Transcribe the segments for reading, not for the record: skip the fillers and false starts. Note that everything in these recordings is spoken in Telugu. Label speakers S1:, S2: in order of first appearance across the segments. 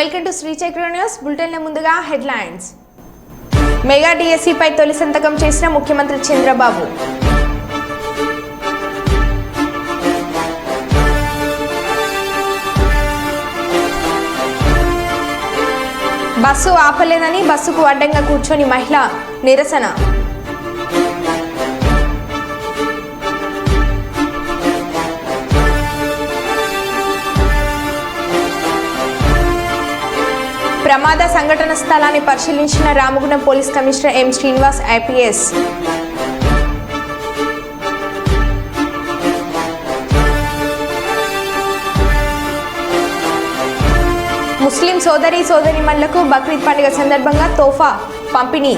S1: వెల్కమ్ టు శ్రీ చక్ర న్యూస్ బులెటిన్. ముందుగా హెడ్లైన్స్. మెగా డిఎస్సి పై తొలి సంతకం చేసిన ముఖ్యమంత్రి చంద్రబాబు. బస్సు ఆపలేదని బస్సుకు అడ్డంగా కూర్చొని మహిళ నిరసన. ప్రమాద సంఘటన స్థలాన్ని పరిశీలించిన Ramagundam police commissioner M Srinivas IPS. Muslim సోదరీమణులకు బక్రీద్ పండుగ సందర్భంగా తోఫా పంపిణీ.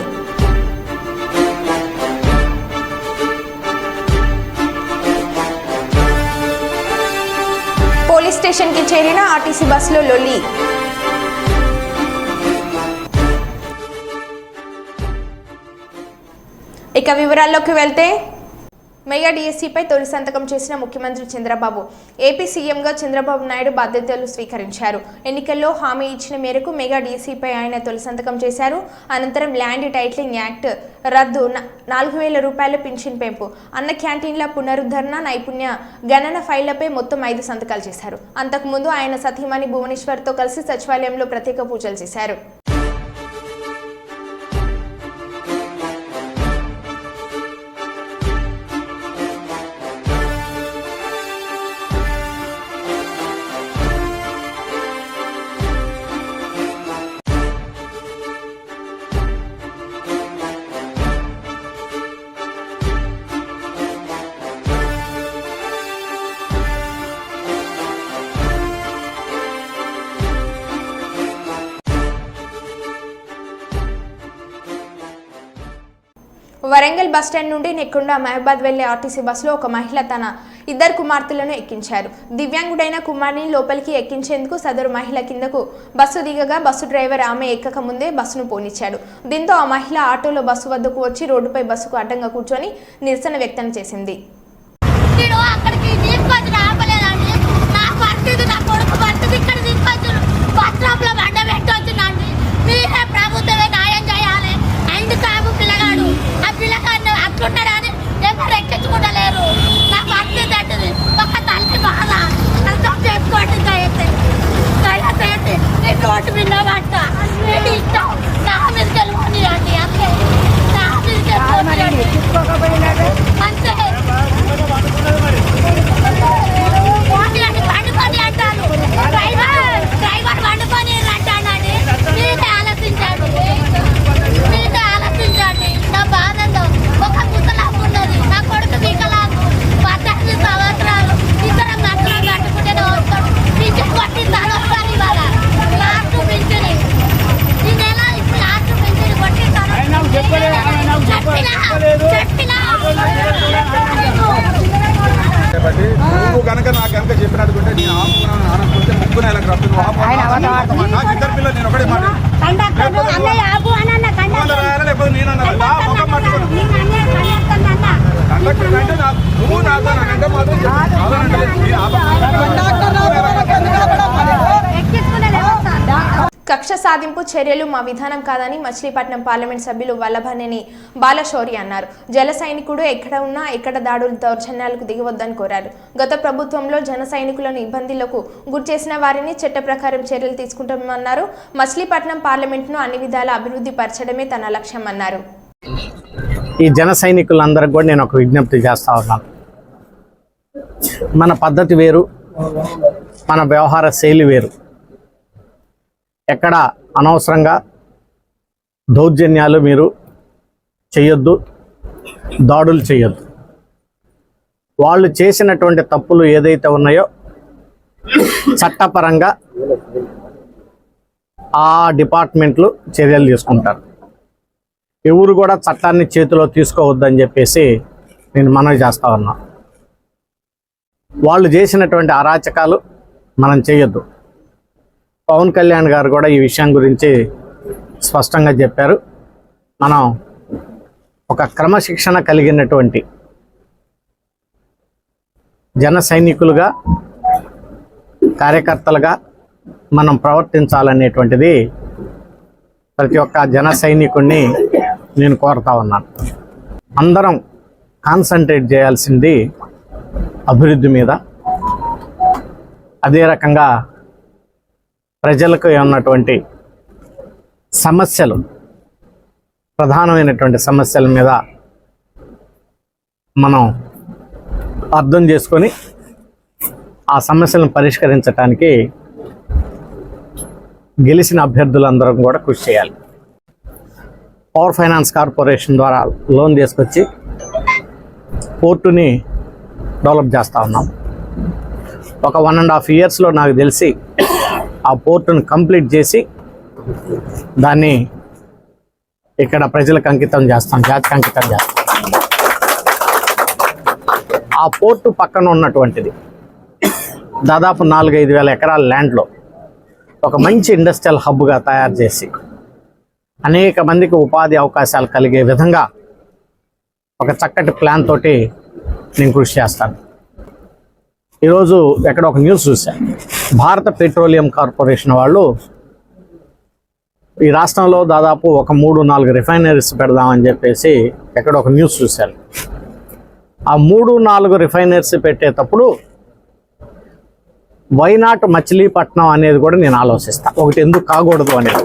S1: పోలీస్ స్టేషన్కి చేరిన ఆర్టీసీ బస్సులో లొల్లి. ఇక వివరాల్లోకి వెళ్తే, మెగా డిఎస్సిపై తొలి సంతకం చేసిన ముఖ్యమంత్రి చంద్రబాబు. ఏపీ సీఎంగా చంద్రబాబు నాయుడు బాధ్యతలు స్వీకరించారు. ఎన్నికల్లో హామీ ఇచ్చిన మేరకు మెగా డిఎస్సిపై ఆయన తొలి సంతకం చేశారు. అనంతరం ల్యాండ్ టైటిలింగ్ యాక్ట్ రద్దు, 4,000 రూపాయల పింఛన్ పెంపు, అన్న క్యాంటీన్ల పునరుద్ధరణ, నైపుణ్య గణన ఫైళ్లపై మొత్తం 5 సంతకాలు చేశారు. అంతకుముందు ఆయన సతీమణి భువనేశ్వర్తో కలిసి సచివాలయంలో ప్రత్యేక పూజలు చేశారు. వరంగల్ బస్టాండ్ నుండి నెక్కుండా మహబాద్ వెళ్లే ఆర్టీసీ బస్సులో ఒక మహిళ తన 2 కుమార్తెలను ఎక్కించారు. దివ్యాంగుడైన కుమార్ని లోపలికి ఎక్కించేందుకు సదరు మహిళ కిందకు బస్సు దిగగా బస్సు డ్రైవర్ ఆమె ఎక్కక ముందే బస్సును పోనిచ్చాడు. దీంతో ఆ మహిళ ఆటోలో బస్సు వద్దకు వచ్చి రోడ్డుపై బస్సుకు అడ్డంగా కూర్చొని నిరసన వ్యక్తం చేసింది.
S2: నువ్వు కనుక నాకు కనుక చెప్పినట్టుకుంటే నేను ఆపుకుంటే ముక్కున ఇలా నాకు 2 పిల్లలు, నేను ఒకటే మాట లేకపోతే నేను అంటే నువ్వు నాతో నాకంటే మాత్రం
S1: కక్ష సాధింపు చర్యలు మా విధానం కాదని మచిలీపట్నం పార్లమెంట్ సభ్యులు వల్లభనేని బాలశౌరి అన్నారు. జల సైనికుడు ఎక్కడ ఉన్నా ఎక్కడ దాడులు దౌర్జన్యాలకు దిగవద్దని కోరారు. గత ప్రభుత్వంలో జన సైనికులను ఇబ్బందులకు గురిచేసిన వారిని చట్ట ప్రకారం చర్యలు తీసుకుంటామన్నారు. మచిలీపట్నం పార్లమెంట్ను అన్ని విధాల అభివృద్ధి పరచడమే తన లక్ష్యం అన్నారు.
S3: ఈ జన సైనికులందరికీ కూడా నేను ఒక విజ్ఞప్తి చేస్తా ఉన్నాను. మన పద్ధతి వేరు, మన వ్యవహార శైలి వేరు. ఎక్కడ అనవసరంగా దౌర్జన్యాలు మీరు చేయొద్దు, దాడులు చేయొద్దు. వాళ్ళు చేసినటువంటి తప్పులు ఏదైతే ఉన్నాయో చట్టపరంగా ఆ డిపార్ట్మెంట్లు చర్యలు తీసుకుంటారు. ఎవరు కూడా చట్టాన్ని చేతిలో తీసుకోవద్దని చెప్పేసి నేను మనవి చేస్తా ఉన్నా. వాళ్ళు చేసినటువంటి అరాచకాలు మనం చేయొద్దు. పవన్ కళ్యాణ్ గారు కూడా ఈ విషయం గురించి స్పష్టంగా చెప్పారు. మనం ఒక క్రమశిక్షణ కలిగినటువంటి జన సైనికులుగా, కార్యకర్తలుగా మనం ప్రవర్తించాలనేటువంటిది ప్రతి ఒక్క జన సైనికుడిని నేను కోరుతా ఉన్నాను. అందరం కాన్సన్ట్రేట్ చేయాల్సింది అభివృద్ధి మీద. అదే రకంగా ప్రజలకు ఉన్నటువంటి సమస్యలు, ప్రధానమైనటువంటి సమస్యల మీద మనం అర్థం చేసుకొని ఆ సమస్యలను పరిష్కరించడానికి గెలిచిన అభ్యర్థులందరం కూడా కృషి చేయాలి. పవర్ ఫైనాన్స్ కార్పొరేషన్ ద్వారా లోన్ తీసుకొచ్చి పోర్టుని డెవలప్ చేస్తూ ఉన్నాం. ఒక 1.5 ఇయర్స్లో నాకు తెలిసి ఆ పోర్టును కంప్లీట్ చేసి దాన్ని ఇక్కడ ప్రజలకు అంకితం చేస్తాం, జాతికి అంకితం చేస్తాం. ఆ పోర్టు పక్కన ఉన్నటువంటిది దాదాపు 4-5 వేల ఎకరాల ల్యాండ్లో ఒక మంచి ఇండస్ట్రియల్ హబ్గా తయారు చేసి అనేక మందికి ఉపాధి అవకాశాలు కలిగే విధంగా ఒక చక్కటి ప్లాన్ తోటి నేను కృషి చేస్తాను. ఈరోజు ఎక్కడ ఒక న్యూస్ చూశాను, భారత పెట్రోలియం కార్పొరేషన్ వాళ్ళు ఈ రాష్ట్రంలో దాదాపు ఒక 3-4 రిఫైనరీస్ పెడదామని చెప్పేసి ఎక్కడ ఒక న్యూస్ చూశాను. ఆ 3-4 రిఫైనరీస్ పెట్టేటప్పుడు వైనాట్ మచిలీపట్నం అనేది కూడా నేను ఆలోచిస్తాను. ఒకటి ఎందుకు కాకూడదు అనేది.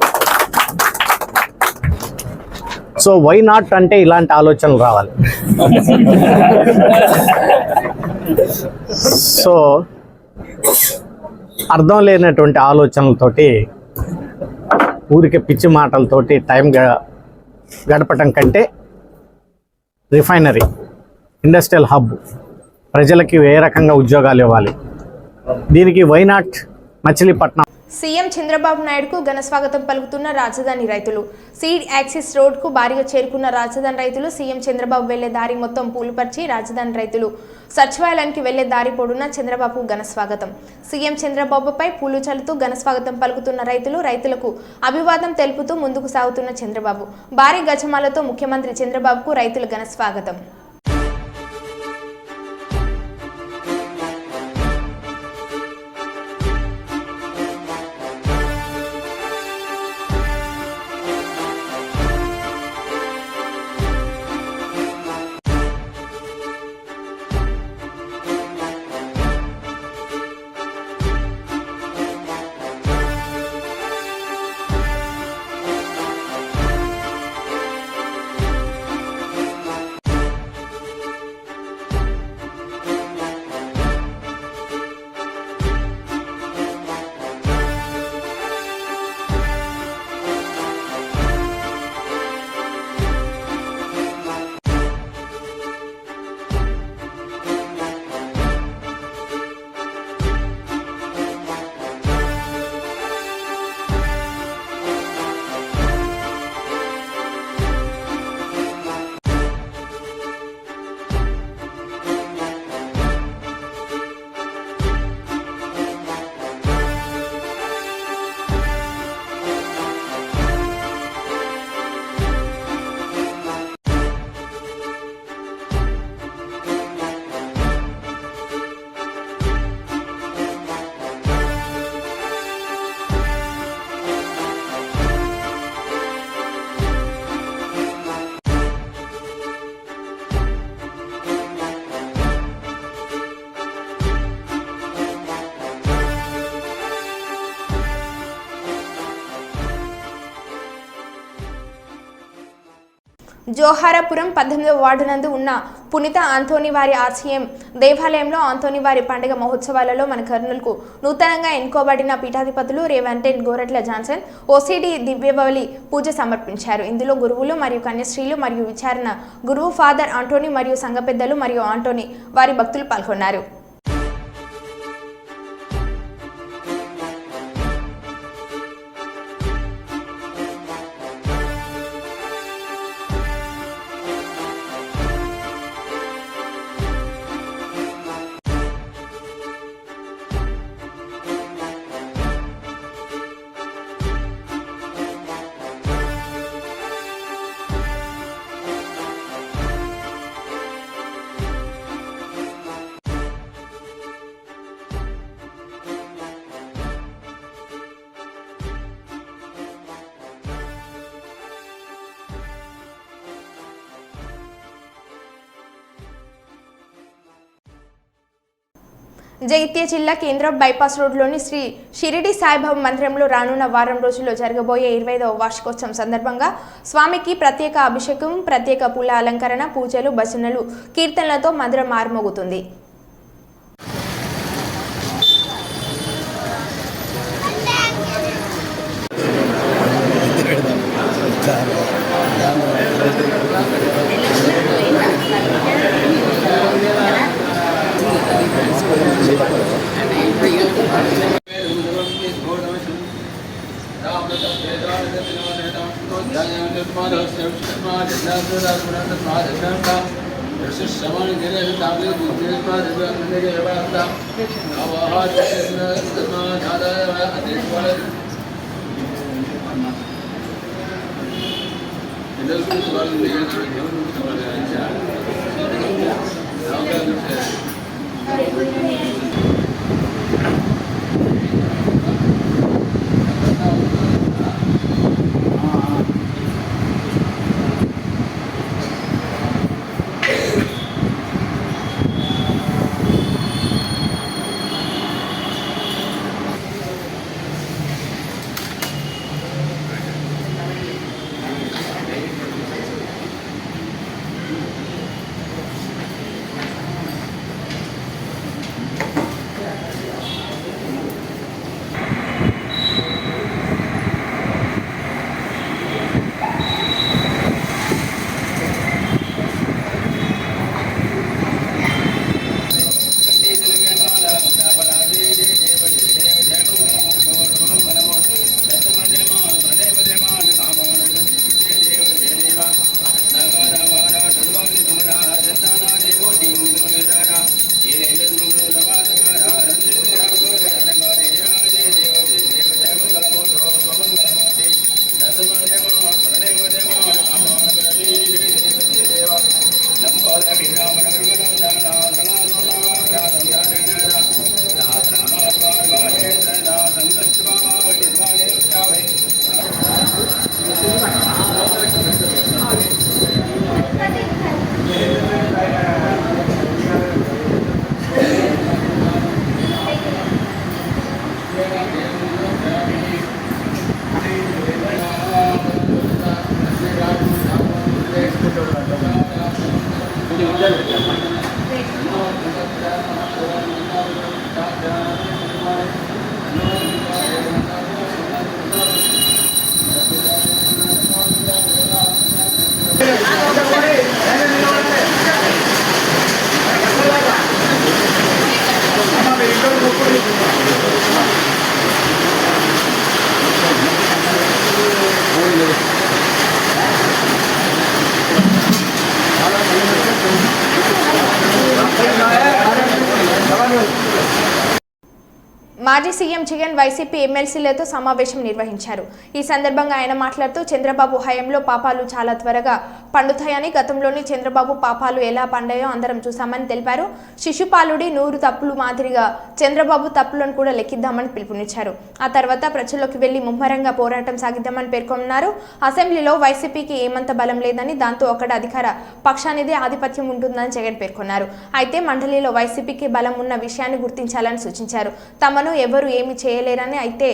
S3: సో వైనాట్ అంటే ఇలాంటి ఆలోచనలు రావాలి. సో అర్థం లేనటువంటి ఆలోచనలతోటి, ఊరికి పిచ్చి మాటలతోటి టైం గడపటం కంటే రిఫైనరీ, ఇండస్ట్రియల్ హబ్, ప్రజలకి ఏ రకంగా ఉద్యోగాలు ఇవ్వాలి, దీనికి వైనాట్ మచిలీపట్నం.
S1: సీఎం చంద్రబాబు నాయుడుకు ఘన స్వాగతం పలుకుతున్న రాజధాని రైతులు. సీడ్ యాక్సిస్ రోడ్కు భారీగా చేరుకున్న రాజధాని రైతులు సీఎం చంద్రబాబు వెళ్లే దారి మొత్తం పూలుపరిచి రాజధాని రైతులు సచివాలయానికి వెళ్లే దారి పొడున చంద్రబాబు ఘన స్వాగతం. సీఎం చంద్రబాబుపై పూలు చల్లుతూ ఘన స్వాగతం పలుకుతున్న రైతులకు అభివాదం తెలుపుతూ ముందుకు సాగుతున్న చంద్రబాబు. భారీ గజమాలతో ముఖ్యమంత్రి చంద్రబాబుకు రైతుల ఘన స్వాగతం. జోహారాపురం 18వ వార్డు నందు ఉన్న పునీత ఆంథోనీ వారి ఆర్సీఎం దేవాలయంలో ఆంథోనీ వారి పండుగ మహోత్సవాలలో మన కర్నూలుకు నూతనంగా ఎన్నుకోబడిన పీఠాధిపతులు రేవంటెన్ గోరట్ల జాన్సన్ ఓసిడి దివ్యబలి పూజ సమర్పించారు. ఇందులో గురువులు మరియు కన్యశ్రీలు మరియు విచారణ గురువు ఫాదర్ ఆంటోనీ మరియు సంఘ పెద్దలు మరియు ఆంటోనీ వారి భక్తులు పాల్గొన్నారు. జగిత్యాల జిల్లా కేంద్రం బైపాస్ రోడ్లోని శ్రీ షిరిడి సాయిబాబా మందిరంలో రానున్న వారం రోజుల్లో జరగబోయే 25వ వార్షికోత్సవం సందర్భంగా స్వామికి ప్రత్యేక అభిషేకం, ప్రత్యేక పూల అలంకరణ, పూజలు, భజనలు, కీర్తనలతో మందిరం మారుమోగుతుంది. మాజీ సీఎం జగన్ వైసీపీ ఎమ్మెల్సీలతో సమావేశం నిర్వహించారు. ఈ సందర్భంగా ఆయన మాట్లాడుతూ చంద్రబాబు హయాంలో పాపాలు చాలా త్వరగా పండుతాయని, గతంలోని చంద్రబాబు పాపాలు ఎలా పండాయో అందరం చూసామని తెలిపారు. శిశుపాలుడి 100 తప్పులు మాదిరిగా చంద్రబాబు తప్పులను కూడా లెక్కిద్దామని పిలుపునిచ్చారు. ఆ తర్వాత ప్రజల్లోకి వెళ్లి ముమ్మరంగా పోరాటం సాగిద్దామని పేర్కొన్నారు. అసెంబ్లీలో వైసీపీకి ఏమంత బలం లేదని, దాంతో అక్కడ అధికార పక్షానిదే ఆధిపత్యం ఉంటుందని జగన్ పేర్కొన్నారు. అయితే మండలిలో వైసీపీకి బలం ఉన్న విషయాన్ని గుర్తించాలని సూచించారు. తమను ఎవరు ఏమి చేయలేరని, అయితే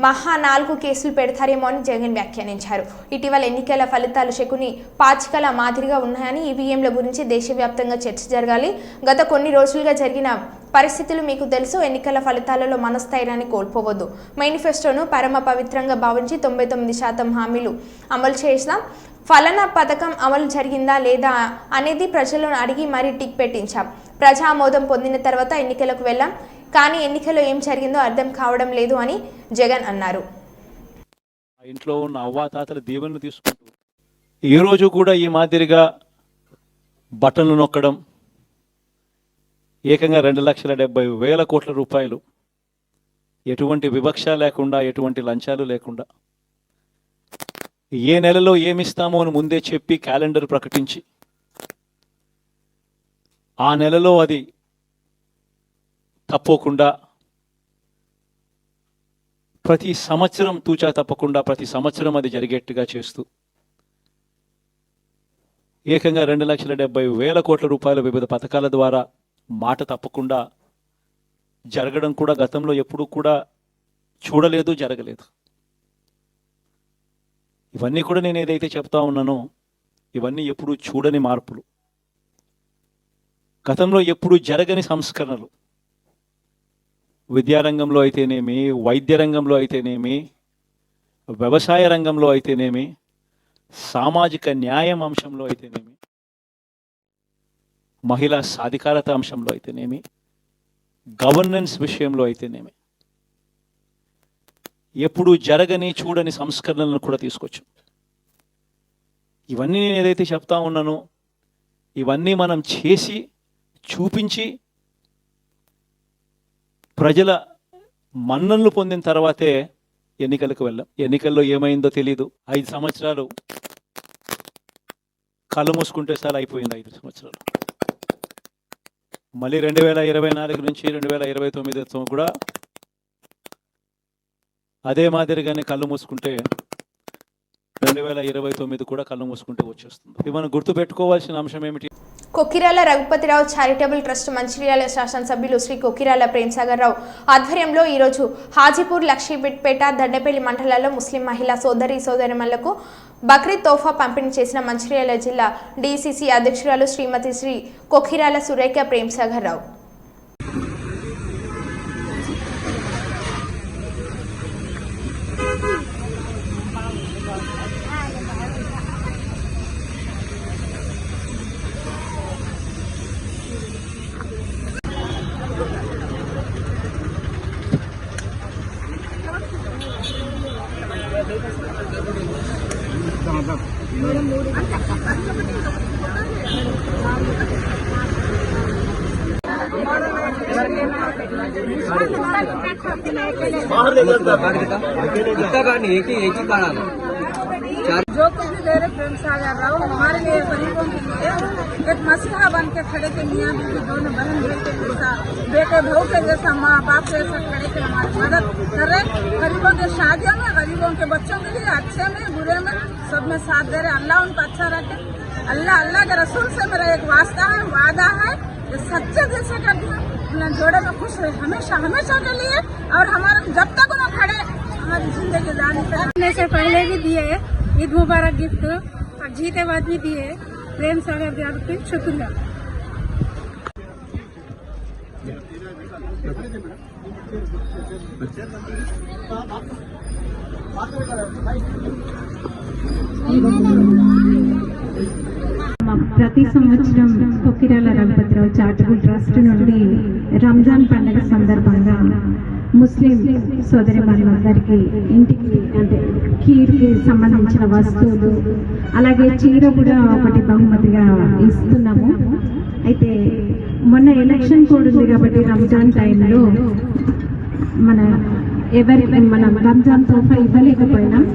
S1: మహా 4 కేసులు పెడతారేమో అని జగన్ వ్యాఖ్యానించారు. ఇటీవల ఎన్నికల ఫలితాలు శకుని పాచికల మాదిరిగా ఉన్నాయని, ఈవీఎంల గురించి దేశవ్యాప్తంగా చర్చ జరగాలి. గత కొన్ని రోజులుగా జరిగిన పరిస్థితులు మీకు తెలుసు. ఎన్నికల ఫలితాలలో మనస్థైర్యాన్ని కోల్పోవద్దు. మేనిఫెస్టోను పరమ పవిత్రంగా భావించి 99% హామీలు అమలు చేస్తాం. ఫలానా పథకం అమలు జరిగిందా లేదా అనేది ప్రజలను అడిగి మరీ టిక్ పెట్టించాం. ప్రజా ఆమోదం పొందిన తర్వాత ఎన్నికలకు వెళ్ళాం. కానీ ఎన్నికల్లో ఏం జరిగిందో అర్థం కావడం లేదు అని జగన్ అన్నారు.
S4: ఇంట్లో ఉన్న అవ్వాతాతల దీవెనలు తీసుకుంటూ ఈ రోజు కూడా ఈ మాదిరిగా బటన్లు నొక్కడం, ఏకంగా 2,70,000 కోట్ల రూపాయలు ఎటువంటి వివక్ష లేకుండా, ఎటువంటి లంచాలు లేకుండా, ఏ నెలలో ఏమిస్తామో అని ముందే చెప్పి క్యాలెండర్ ప్రకటించి ఆ నెలలో అది తప్పకుండా ప్రతి సంవత్సరం తూచా తప్పకుండా ప్రతి సంవత్సరం అది జరిగేట్టుగా చేస్తూ ఏకంగా 2,70,000 కోట్ల రూపాయల వివిధ పథకాల ద్వారా మాట తప్పకుండా జరగడం కూడా గతంలో ఎప్పుడూ కూడా చూడలేదు, జరగలేదు. ఇవన్నీ కూడా నేను ఏదైతే చెప్తా ఉన్నానో ఇవన్నీ ఎప్పుడూ చూడని మార్పులు, గతంలో ఎప్పుడూ జరగని సంస్కరణలు. విద్యారంగంలో అయితేనేమి, వైద్య రంగంలో అయితేనేమి, వ్యవసాయ రంగంలో అయితేనేమి, సామాజిక న్యాయం అంశంలో అయితేనేమి, మహిళా సాధికారత అంశంలో అయితేనేమి, గవర్నెన్స్ విషయంలో అయితేనేమి ఎప్పుడు జరగని చూడని సంస్కరణలను కూడా తీసుకొచ్చాం. ఇవన్నీ నేను ఏదైతే చెప్తా ఉన్నానో ఇవన్నీ మనం చేసి చూపించి ప్రజల మన్ననలు పొందిన తర్వాతే ఎన్నికలకు వెళ్ళాం. ఎన్నికల్లో ఏమైందో తెలీదు. 5 సంవత్సరాలు కళ్ళు మూసుకుంటే సార్ అయిపోయింది. 5 సంవత్సరాలు మళ్ళీ 2024 నుంచి 2029 కూడా అదే మాదిరిగానే కళ్ళు మూసుకుంటే 2029 కూడా కళ్ళు మూసుకుంటే వచ్చేస్తుంది. ఇది మనం గుర్తుపెట్టుకోవాల్సిన అంశం ఏమిటి?
S1: కొక్కిరాల రఘుపతిరావు చారిటబుల్ ట్రస్ట్ మంచిర్యాల శాసనసభ్యులు శ్రీ కొక్కిరాల ప్రేమ్సాగర్ రావు ఆధ్వర్యంలో ఈరోజు హాజీపూర్, లక్ష్మీపేట, దండపల్లి మండలాల్లో ముస్లిం మహిళా సోదరీమణులకు బక్రీద్ తోఫా పంపిణీ చేసిన మంచిర్యాల జిల్లా డీసీసీ అధ్యక్షురాలు శ్రీమతి శ్రీ కొక్కిరాల సురేఖ ప్రేమ్సాగర్ రావు.
S5: जो कुछ भी दे रहे प्रेमसागर राव हमारे लिए, गरीबों के लिए एक मसीहा बन के खड़े थे। मियाँ बीवी दोनों बहन बेटे जैसा, बेटे बहू के जैसा, माँ बाप जैसा खड़े के हमारी मदद कर रहे। गरीबों के शादियों में, गरीबों के बच्चों के लिए अच्छे में बुरे में सब में साथ दे रहे। अल्लाह उनको अच्छा रखे। अल्लाह के रसूल से मेरा एक वास्ता है, वादा है, सच्चे दिल से करती हूँ। जोड़े में खुश रहे हमेशा हमेशा के लिए, और हमारे जब तक उन्हें खड़े हमारी जिंदगी जाने से पहले भी दिए ईद मुबारक गिफ्ट, और जीते बाद भी दिए। प्रेमसागर गारू की शुक्रिया।
S6: ప్రతి సంవత్సరం కొక్కిరాల రఘుపతిరావు చారిటబుల్ ట్రస్ట్ నుండి రంజాన్ పండుగ సందర్భంగా ముస్లిం సోదరిమణులందరికీ ఇంటికి అంటే ఖీర్కి సంబంధించిన వస్తువులు, అలాగే చీర కూడా ఒకటి బహుమతిగా ఇస్తున్నాము. అయితే మొన్న ఎలక్షన్ కోడ్ ఉంది కాబట్టి రంజాన్ టైంలో మనం రంజాన్ తోఫా ఇవ్వలేకపోయినాం.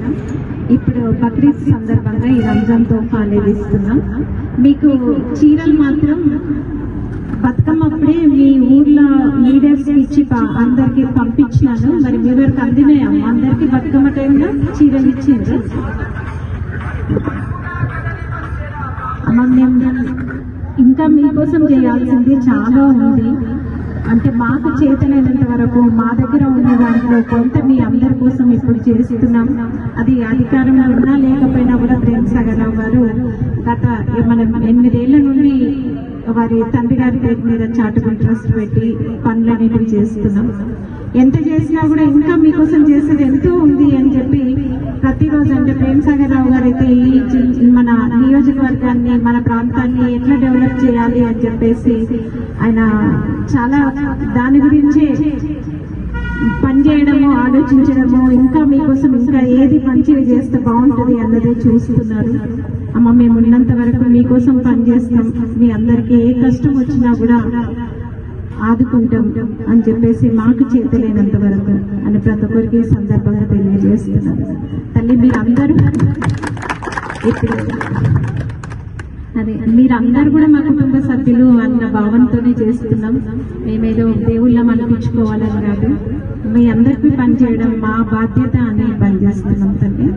S6: ఇప్పుడు బక్రీద్ సందర్భంగా ఈ రంజాన్ తోఫా అనేది ఇస్తున్నాం. మీకు చీరలు మాత్రం బతుకమ్మ అప్పుడే మీ ఊర్లో లీడర్స్ ఇచ్చి అందరికి పంపించినాను. మరి మీ వరకు అందినాయా? అందరికి బతుకమ్మ టైంలో చీరలు ఇచ్చిండ్రు. ఇంకా మీకోసం చేయాల్సింది చాలా ఉంది. అంటే మాకు చేతనైనంత వరకు మా దగ్గర ఉన్న దాంట్లో కొంత మీ అందరి కోసం ఇప్పుడు చేస్తున్నాం. అది అధికారంలో ఉన్నా లేకపోయినా కూడా ప్రేమసాగర్ రావు గారు గత 8 ఏళ్ల నుండి వారి తండ్రి గారి పేరు మీద చారిటబుల్ ట్రస్ట్ పెట్టి పనులనేవి చేస్తున్నాం. ఎంత చేసినా కూడా ఇంకా మీకోసం చేసేది ఎంతో ఉంది అని చెప్పి ప్రతిరోజు అంటే ప్రేమసాగర్ రావు గారు అయితే ఈ మన నియోజకవర్గాన్ని, మన ప్రాంతాన్ని ఎట్లా డెవలప్ చేయాలి అని చెప్పేసి ఆయన చాలా దాని గురించే పనిచేయడము, ఆలోచించడము, ఇంకా మీకోసం ఇంకా ఏది మంచిగా చేస్తే బాగుంటుంది అన్నదే చూస్తున్నారు. అమ్మ మేము ఉన్నంత వరకు మీకోసం పనిచేస్తాం, మీ అందరికీ ఏ కష్టం వచ్చినా కూడా ఆదుకుంటాం అని చెప్పేసి మాకు చేతలేనంత వరకు అని ప్రతి ఒక్కరికి సందర్భంగా తెలియజేస్తున్నారు. తల్లి మీరందరూ ఇప్పుడు అదే మీరందరూ కూడా మా కుటుంబ సభ్యులు అన్న భావంతోనే చేస్తున్నాం. మేమేదో దేవుళ్ళం అనిపించుకోవాలని కాదు, మీ అందరికీ పనిచేయడం మా బాధ్యత అని పనిచేస్తున్నాం. తల్లి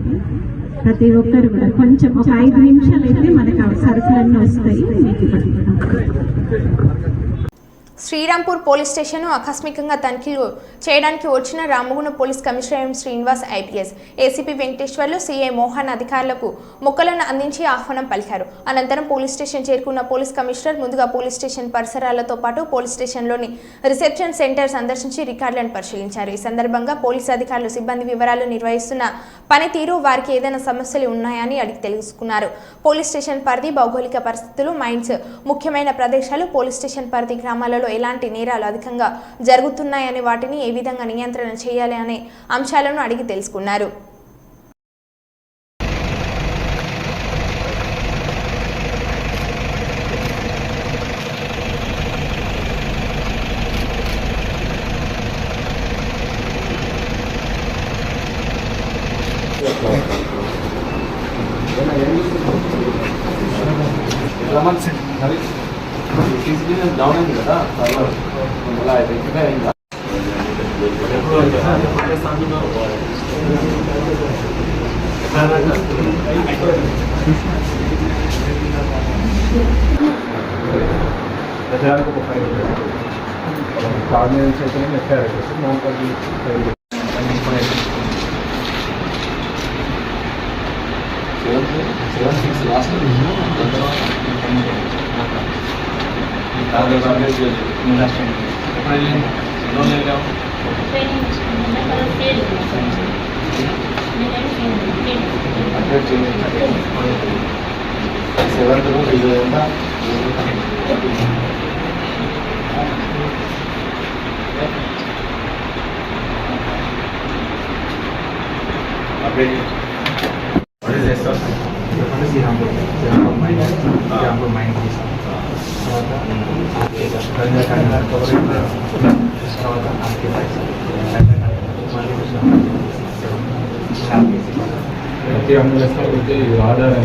S6: ప్రతి ఒక్కరు కూడా కొంచెం ఒక 5 నిమిషాలు అయితే మనకు సరుకులన్నీ వస్తాయి.
S1: శ్రీరాంపూర్ పోలీస్ స్టేషన్ను ఆకస్మికంగా తనిఖీలు చేయడానికి వచ్చిన Ramagundam police commissioner M Srinivas IPS, ACP Venkateswarlu, CI Mohan అధికారులకు మొక్కలను అందించి ఆహ్వానం పలికారు. అనంతరం పోలీస్ స్టేషన్ చేరుకున్న పోలీస్ కమిషనర్ ముందుగా పోలీస్ స్టేషన్ పరిసరాలతో పాటు పోలీస్ స్టేషన్లోని రిసెప్షన్ సెంటర్ సందర్శించి రికార్డులను పరిశీలించారు. ఈ సందర్భంగా పోలీసు అధికారులు సిబ్బంది వివరాలు, నిర్వహిస్తున్న పనితీరు, వారికి ఏదైనా సమస్యలు ఉన్నాయని అడిగి తెలుసుకున్నారు. పోలీస్ స్టేషన్ పరిధి, భౌగోళిక పరిస్థితులు, మైన్స్, ముఖ్యమైన ప్రదేశాలు, పోలీస్ స్టేషన్ పరిధి గ్రామాలలో ఎలాంటి నేరాలు అధికంగా జరుగుతున్నాయని, వాటిని ఏ విధంగా నియంత్రణ చేయాలి అనే అంశాలను అడిగి తెలుసుకున్నారు.
S7: డౌన్ అయింది కదా అలా రెక్టిఫై అయిందా ప్రజలకు ఒక ఫైల్ కార్డినెన్స్ అయితే ఎఫ్ఐఆర్ వచ్చేసి నాన్ కార్డినెన్స్ లాస్ట్ సెవెంత్ ఇది ఎంత అప్డేట్ శ్రీరాంపూర్ మైండ్ ప్రతి అంబులెన్స్ అయితే ఆధార్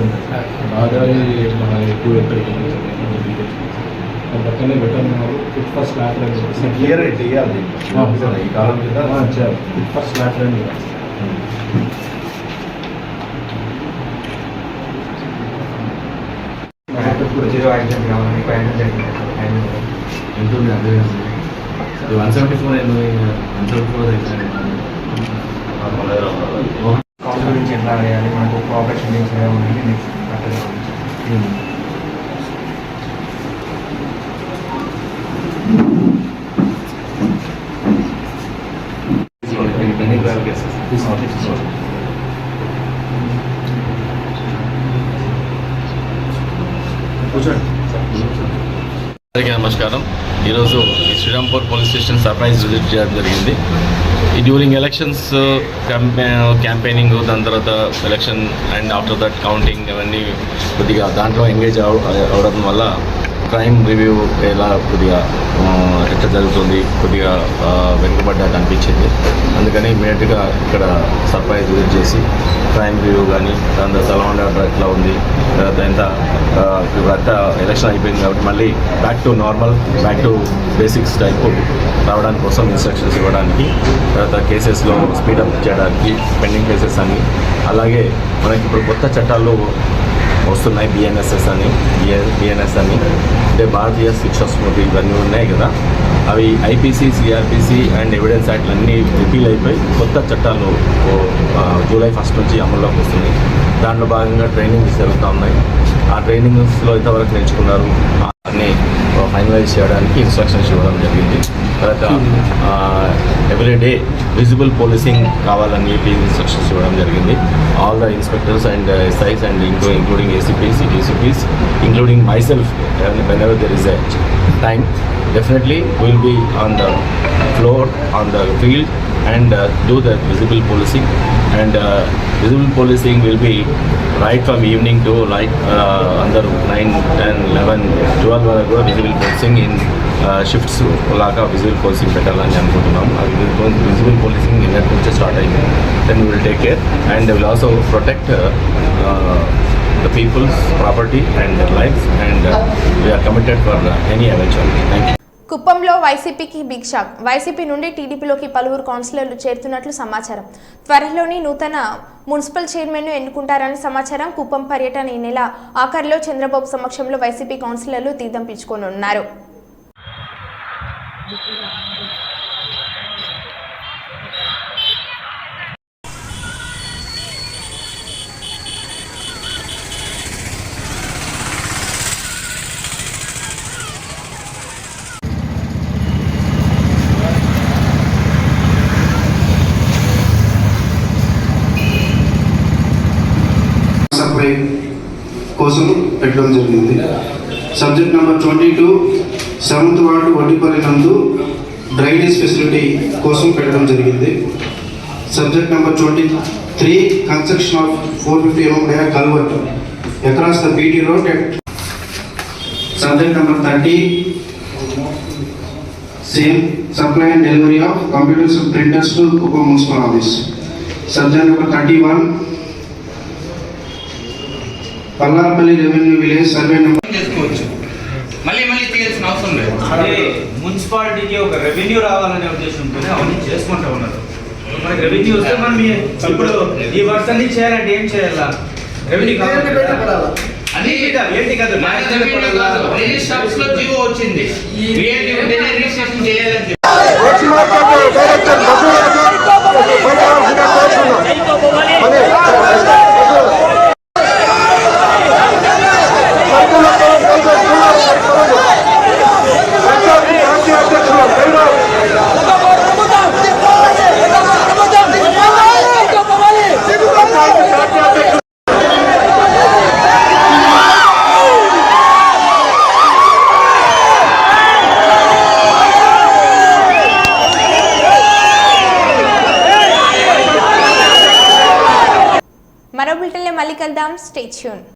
S7: మన ఎక్కువ ఎక్కడికి పక్కనే పెట్టారు. ఫిట్ ఫస్ట్ ఫ్లాట్ క్లియర్ అయితే ఇవ్వాలి ఈ కాలం ఫిట్ ఫస్ట్ ఫ్లాట్ రండి. ఇప్పుడు 0 యాక్సిడెంట్ కావాలి, 5 యాక్సిడెంట్ ఉంటుంది. అదే 174 కాల్ గురించి ఎట్లా చేయాలి, మనకు కోఆపరేషన్ చేయాలి. నెక్స్ట్
S8: అందరికీ నమస్కారం. ఈరోజు Srirampur police station surprise visit చేయడం జరిగింది. ఈ డ్యూరింగ్ ఎలక్షన్స్ క్యాంపెయినింగ్, దాని తర్వాత election and after that counting అవన్నీ కొద్దిగా దాంట్లో ఎంగేజ్ అవడం వల్ల క్రైమ్ రివ్యూ ఎలా కొద్దిగా ఎట్లా జరుగుతుంది, కొద్దిగా వెనుకబడ్డాక అనిపించింది. అందుకని ఇమీడియట్గా ఇక్కడ సర్ప్రైజ్ విజిట్ చేసి క్రైమ్ రివ్యూ కానీ, దాని తర్వాత సరౌండ్ ఆర్డర్ ఎట్లా ఉంది, తర్వాత ఎంత ఇప్పుడంతా ఎలక్షన్ అయిపోయింది కాబట్టి మళ్ళీ back to normal, back to basics type రావడానికి కోసం ఇన్స్ట్రక్షన్స్ ఇవ్వడానికి, తర్వాత కేసెస్లో స్పీడప్ చేయడానికి, పెండింగ్ కేసెస్ అని, అలాగే మనకి ఇప్పుడు కొత్త చట్టాలు వస్తున్నాయి, బిఎన్ఎస్ఎస్ అని, బిఎన్ఎస్ అని, అంటే భారతీయ శిక్షా స్మృతి, ఇవన్నీ ఉన్నాయి కదా, అవి ఐపీసీ, సిఆర్పిసి అండ్ ఎవిడెన్స్ యాక్ట్లు అన్నీ రిపీల్ అయిపోయి కొత్త చట్టాలు జూలై 1 నుంచి అమల్లోకి వస్తున్నాయి. దాంట్లో భాగంగా ట్రైనింగ్స్ జరుగుతూ ఉన్నాయి. ఆ ట్రైనింగ్స్లో ఎంతవరకు నేర్చుకున్నారు అన్నీ ఫైనలైజ్ చేయడానికి ఇన్స్ట్రక్షన్స్ ఇవ్వడం జరిగింది. తర్వాత ఎవ్రీడే విజిబుల్ పోలీసింగ్ కావాలని ఇన్స్ట్రక్షన్స్ ఇవ్వడం జరిగింది. All the inspectors and SIs and including ACPs, DCPs, including myself, whenever there is a time, definitely we'll be on the floor, on the field and do the visible policing. And visible policing will be right from evening to like under 9, 10, 11, 12 వరకు visible policing in shifts లాగా విజిబుల్ పోలీసింగ్ పెట్టాలని అనుకుంటున్నాం. విజిబుల్ పోలీసింగ్ నిన్నటి నుంచే స్టార్ట్ అయింది. Then will take care and will also protect the people's property and their lives, and we are committed for any eventuality. Thank you.
S1: కుప్పంలో వైసీపీకి బిగ్ షాక్. వైసీపీ నుండి టీడీపీలోకి పలువురు కౌన్సిలర్లు చేరుతున్నట్లు సమాచారం. త్వరలోని నూతన మున్సిపల్ చైర్మన్ను ఎన్నుకుంటారని సమాచారం. కుప్పం పర్యటన ఈ నెల ఆఖరిలో చంద్రబాబు సమక్షంలో వైసీపీ కౌన్సిలర్లు తీర్థం పిచ్చుకోనున్నారు.
S9: సప్లై కోసం పెట్టడం జరిగింది. Subject number 22 7th ward Vaddipalli నందు డ్రైనేజ్ ఫెసిలిటీ కోసం పెట్టడం జరిగింది. Subject number 23 construction of 450 mm dia culvert across the BT road at. Subject number 30 same supply and delivery of computers printers to Kuppam municipal office. Subject number 31 Pallarapalli revenue village survey number
S10: చేసుకోవచ్చు. మళ్ళీ తీయాల్సిన అవసరం లేదు.
S11: అదే మున్సిపాలిటీకి ఒక రెవెన్యూ రావాలనే ఉద్దేశంతోనే అవన్నీ చేసుకుంటూ ఉన్నారు. మనకి రెవెన్యూ వస్తే మనం ఇప్పుడు ఈ వర్క్ అన్ని చేయాలంటే ఏం చేయాలా? రెవెన్యూ
S10: అది
S11: ఏంటి కదా
S10: రిజిస్టర్ లో జీవో వచ్చింది. రిజిస్ట్రేషన్ చేయాలని
S1: మరో బులెటిన్లో మళ్ళీ కలుద్దాం. Stay tune.